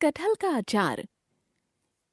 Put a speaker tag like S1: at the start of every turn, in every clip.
S1: कटहल का अचार।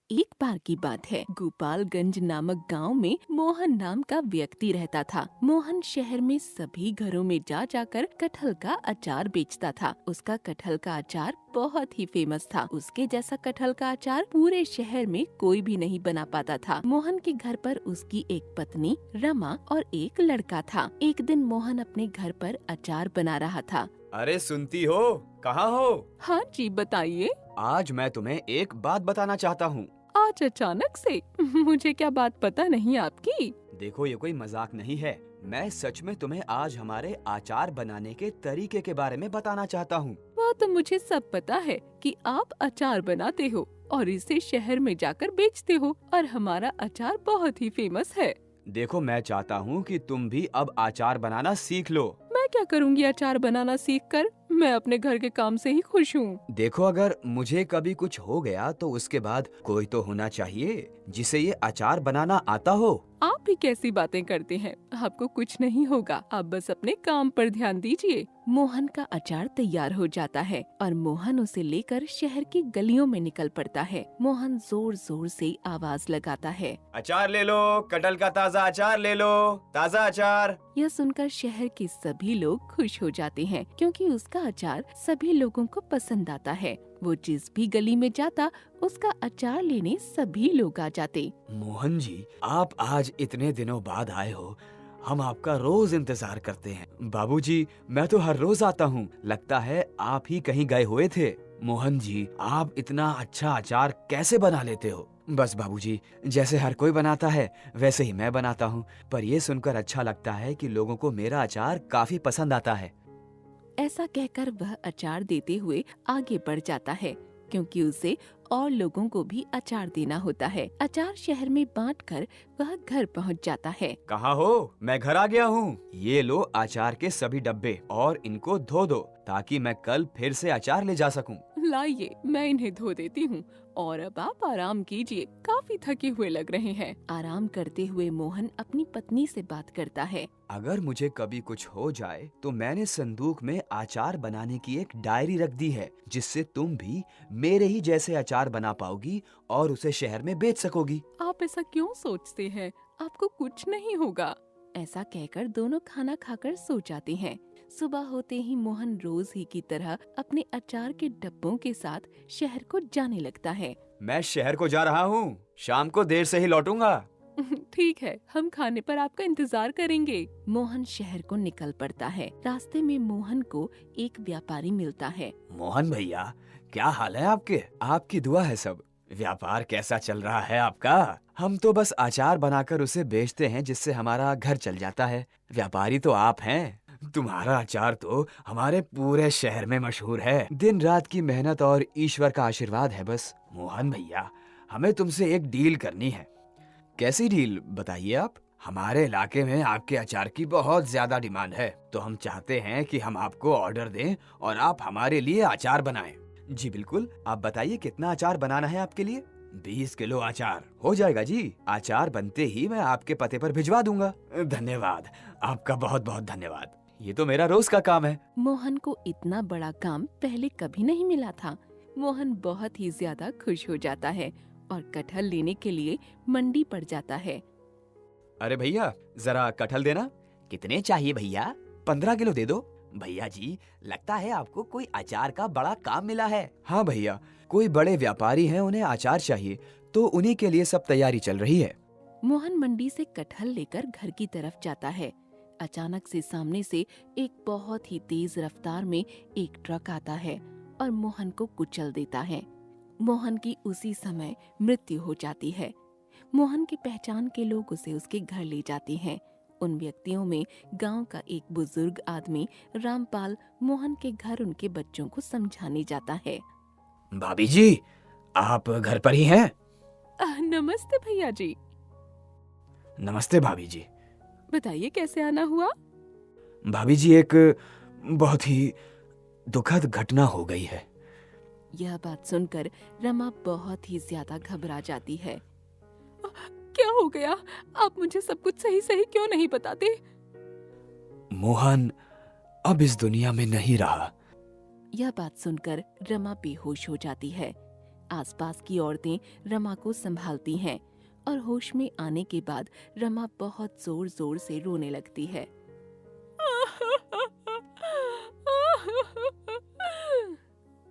S1: एक बार की बात है, गोपालगंज नामक गांव में मोहन नाम का व्यक्ति रहता था। मोहन शहर में सभी घरों में जा जाकर कटहल का अचार बेचता था। उसका कटहल का अचार बहुत ही फेमस था। उसके जैसा कटहल का अचार पूरे शहर में कोई भी नहीं बना पाता था। मोहन के घर पर उसकी एक पत्नी रमा और एक लड़का था। एक दिन मोहन अपने घर पर अचार बना रहा था।
S2: अरे सुनती हो, कहाँ हो?
S1: हाँ जी, बताइए।
S2: आज मैं तुम्हें एक बात बताना चाहता हूँ।
S1: आज अचानक से? मुझे क्या बात पता नहीं आपकी?
S2: देखो, ये कोई मजाक नहीं है। मैं सच में तुम्हें आज हमारे अचार बनाने के तरीके के बारे में बताना चाहता हूँ।
S1: वह तो मुझे सब पता है कि आप अचार बनाते हो और इसे शहर में जाकर बेचते हो और हमारा अचार बहुत ही फेमस है।
S2: देखो, मैं चाहता हूँ कि तुम भी अब अचार बनाना सीख लो।
S1: मैं क्या करूँगी अचार बनाना सीखकर? मैं अपने घर के काम से ही खुश हूँ।
S2: देखो, अगर मुझे कभी कुछ हो गया तो उसके बाद कोई तो होना चाहिए जिसे ये अचार बनाना आता हो।
S1: आप भी कैसी बातें करते हैं? आपको कुछ नहीं होगा, आप बस अपने काम पर ध्यान दीजिए। मोहन का अचार तैयार हो जाता है और मोहन उसे लेकर शहर की गलियों में निकल पड़ता है। मोहन जोर जोर से आवाज लगाता है,
S2: अचार ले लो, कटहल का ताजा अचार ले लो, ताजा अचार।
S1: यह सुनकर शहर के सभी लोग खुश हो जाते हैं क्योंकि उसका अचार सभी लोगों को पसंद आता है। वो जिस भी गली में जाता उसका अचार लेने सभी लोग आ जाते।
S2: मोहन जी, आप आज इतने दिनों बाद आए हो। हम आपका रोज इंतजार करते हैं। बाबूजी, मैं तो हर रोज आता हूँ। लगता है आप ही कहीं गए हुए थे। मोहन जी, आप इतना अच्छा अचार कैसे बना लेते हो? बस बाबूजी, जैसे हर कोई बनाता है वैसे ही मैं बनाता हूँ। पर ये सुनकर अच्छा लगता है कि लोगों को मेरा अचार काफी पसंद आता है।
S1: ऐसा कहकर वह अचार देते हुए आगे बढ़ जाता है क्योंकि उसे और लोगों को भी अचार देना होता है। अचार शहर में बांटकर वह घर पहुंच जाता है।
S2: कहाँ हो? मैं घर आ गया हूँ। ये लो अचार के सभी डब्बे और इनको धो दो ताकि मैं कल फिर से अचार ले जा सकूं।
S1: लाइए, मैं इन्हें धो देती हूँ और अब आप आराम कीजिए। काफी थके हुए लग रहे हैं। आराम करते हुए मोहन अपनी पत्नी से बात करता है।
S2: अगर मुझे कभी कुछ हो जाए तो मैंने संदूक में अचार बनाने की एक डायरी रख दी है, जिससे तुम भी मेरे ही जैसे अचार बना पाओगी और उसे शहर में बेच सकोगी।
S1: आप ऐसा क्यों सोचते हैं? आपको कुछ नहीं होगा। ऐसा कहकर दोनों खाना खाकर सो जाते हैं। सुबह होते ही मोहन रोज ही की तरह अपने अचार के डब्बों के साथ शहर को जाने लगता है।
S2: मैं शहर को जा रहा हूँ। शाम को देर से ही लौटूंगा।
S1: ठीक है, हम खाने पर आपका इंतजार करेंगे। मोहन शहर को निकल पड़ता है। रास्ते में मोहन को एक व्यापारी मिलता है।
S2: मोहन भैया, क्या हाल है आपके? आपकी दुआ है सब। व्यापार कैसा चल रहा है आपका? हम तो बस अचार बनाकर उसे बेचते हैं जिससे हमारा घर चल जाता है। व्यापारी तो आप हैं। तुम्हारा अचार तो हमारे पूरे शहर में मशहूर है। दिन रात की मेहनत और ईश्वर का आशीर्वाद है बस। मोहन भैया, हमें तुमसे एक डील करनी है। कैसी डील, बताइए आप। हमारे इलाके में आपके अचार की बहुत ज्यादा डिमांड है, तो हम चाहते हैं कि हम आपको ऑर्डर दें और आप हमारे लिए अचार बनाएं। जी बिल्कुल, आप बताइए कितना अचार बनाना है आपके लिए? 20 किलो अचार हो जाएगा जी। अचार बनते ही मैं आपके पते पर भिजवा दूंगा। धन्यवाद, आपका बहुत बहुत धन्यवाद। ये तो मेरा रोज का काम है।
S1: मोहन को इतना बड़ा काम पहले कभी नहीं मिला था। मोहन बहुत ही ज्यादा खुश हो जाता है और कटहल लेने के लिए मंडी पड़ जाता है।
S2: अरे भैया, जरा कटहल देना। कितने चाहिए भैया? 15 किलो दे दो। भैया जी, लगता है आपको कोई अचार का बड़ा काम मिला है। हाँ भैया, कोई बड़े व्यापारी हैं, उन्हें अचार चाहिए, तो उन्हीं के लिए सब तैयारी चल रही है।
S1: मोहन मंडी से कटहल लेकर घर की तरफ जाता है। अचानक से सामने से एक बहुत ही तेज रफ्तार में एक ट्रक आता है और मोहन को कुचल देता है। मोहन की उसी समय मृत्यु हो जाती है। मोहन की पहचान के लोग उसे उसके घर ले जाते हैं। उन व्यक्तियों में गांव का एक बुजुर्ग आदमी रामपाल मोहन के घर उनके बच्चों को समझाने जाता है।
S2: भाभी जी, आप घर पर ही हैं?
S1: नमस्ते भैया जी।
S2: नमस्ते भाभी जी।
S1: बताइए कैसे आना हुआ?
S2: भाभी जी, एक बहुत ही दुखद घटना हो गई है।
S1: यह बात सुनकर रमा बहुत ही ज्यादा घबरा जाती है। क्या हो गया? आप मुझे सब कुछ सही सही क्यों नहीं बताते?
S2: मोहन अब इस दुनिया में नहीं रहा।
S1: यह बात सुनकर रमा बेहोश हो जाती है। आसपास की औरतें रमा को संभालती हैं और होश में आने के बाद रमा बहुत जोर जोर से रोने लगती है।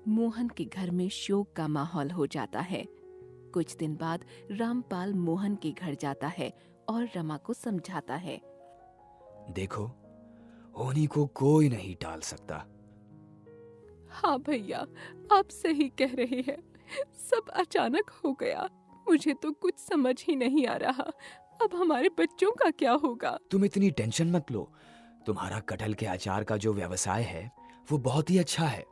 S1: मोहन के घर में शोक का माहौल हो जाता है। कुछ दिन बाद रामपाल मोहन के घर जाता है और रमा को समझाता है।
S2: देखो, होनी को कोई नहीं टाल सकता।
S1: हाँ भैया, आप सही कह रहे हैं। सब अचानक हो गया। मुझे तो कुछ समझ ही नहीं आ रहा। अब हमारे बच्चों का क्या होगा?
S2: तुम इतनी टेंशन मत लो। तुम्हारा कटहल के अचार का जो व्यवसाय है वो बहुत ही अच्छा है।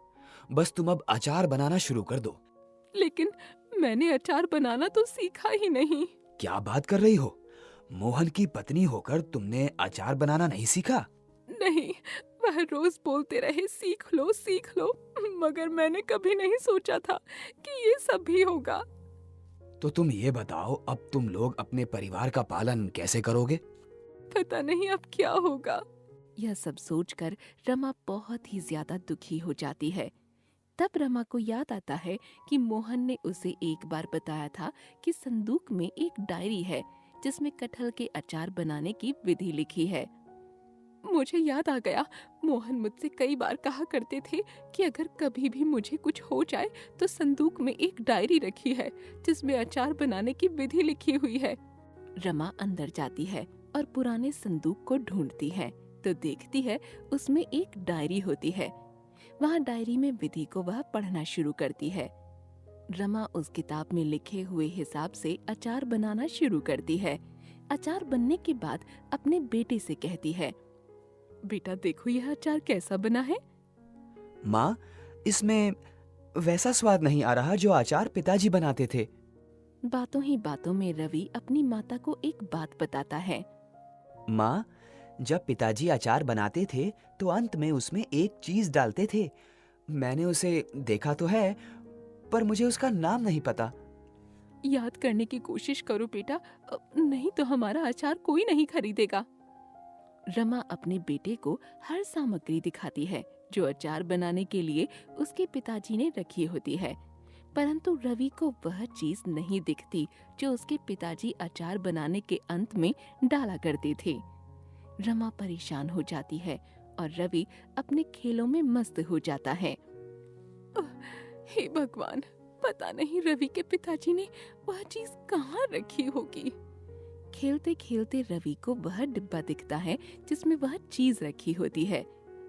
S2: बस तुम अब अचार बनाना शुरू कर दो।
S1: लेकिन मैंने अचार बनाना तो सीखा ही नहीं।
S2: क्या बात कर रही हो? मोहन की पत्नी होकर तुमने अचार बनाना नहीं सीखा?
S1: नहीं, वह रोज बोलते रहे सीख लो सीख लो, मगर मैंने कभी नहीं सोचा था कि ये सब भी होगा।
S2: तो तुम ये बताओ, अब तुम लोग अपने परिवार का पालन कैसे करोगे?
S1: पता नहीं अब क्या होगा। यह सब सोचकर रमा बहुत ही ज्यादा दुखी हो जाती है। तब रमा को याद आता है कि मोहन ने उसे एक बार बताया था कि संदूक में एक डायरी है जिसमें कटहल के अचार बनाने की विधि लिखी है। मुझे याद आ गया, मोहन मुझसे कई बार कहा करते थे कि अगर कभी भी मुझे कुछ हो जाए तो संदूक में एक डायरी रखी है जिसमें अचार बनाने की विधि लिखी हुई है। रमा अंदर जाती है और पुराने संदूक को ढूंढती है तो देखती है उसमें एक डायरी होती है। वहाँ डायरी में विधि को वह पढ़ना शुरू करती है। रमा उस किताब में लिखे हुए हिसाब से अचार बनाना शुरू करती है। अचार बनने के बाद अपने बेटे से कहती है, बेटा देखो यह अचार कैसा बना है।
S2: माँ, इसमें वैसा स्वाद नहीं आ रहा जो अचार पिताजी बनाते थे।
S1: बातों ही बातों में रवि अपनी माता को एक बात बताता है।
S2: माँ, जब पिताजी अचार बनाते थे तो अंत में उसमें एक चीज डालते थे। मैंने उसे देखा तो है, पर मुझे उसका नाम नहीं पता।
S1: याद करने की कोशिश करो बेटा, नहीं तो हमारा अचार कोई नहीं खरीदेगा। रमा अपने बेटे को हर सामग्री दिखाती है जो अचार बनाने के लिए उसके पिताजी ने रखी होती है, परंतु रवि को वह चीज नहीं दिखती जो उसके पिताजी अचार बनाने के अंत में डाला करते थे। रमा परेशान हो जाती है और रवि अपने खेलों में मस्त हो जाता है। हे भगवान, पता नहीं रवि के पिताजी ने वह चीज कहाँ रखी होगी। खेलते खेलते रवि को वह डिब्बा दिखता है जिसमें वह चीज रखी होती है।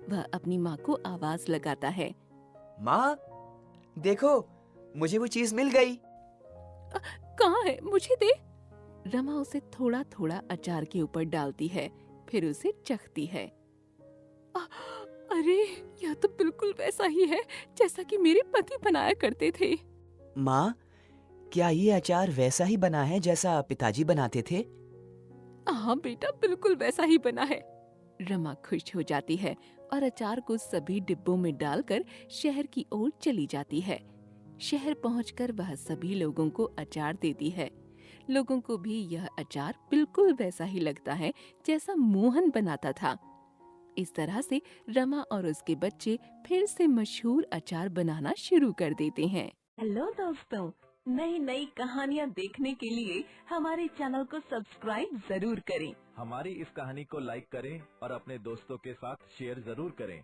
S1: वह अपनी माँ को आवाज लगाता है,
S2: माँ, देखो, मुझे वो चीज मिल गई।
S1: कहाँ है, मुझे दे। रमा उसे थोड़ा थोड़ा अचार के ऊपर डालती है, फिर उसे चखती है। अरे, यह तो बिल्कुल वैसा ही है जैसा कि मेरे पति बनाया करते थे।
S2: माँ, क्या ये अचार वैसा ही बना है जैसा पिताजी बनाते थे?
S1: हाँ बेटा, बिल्कुल वैसा ही बना है। रमा खुश हो जाती है और अचार को सभी डिब्बों में डालकर शहर की ओर चली जाती है। शहर पहुंचकर वह सभी लोगों को अचार देती है। लोगों को भी यह अचार बिल्कुल वैसा ही लगता है जैसा मोहन बनाता था। इस तरह से रमा और उसके बच्चे फिर से मशहूर अचार बनाना शुरू कर देते हैं।
S3: हेलो दोस्तों, नई नई कहानियाँ देखने के लिए हमारे चैनल को सब्सक्राइब जरूर करें।
S4: हमारी इस कहानी को लाइक करें और अपने दोस्तों के साथ शेयर जरूर करें।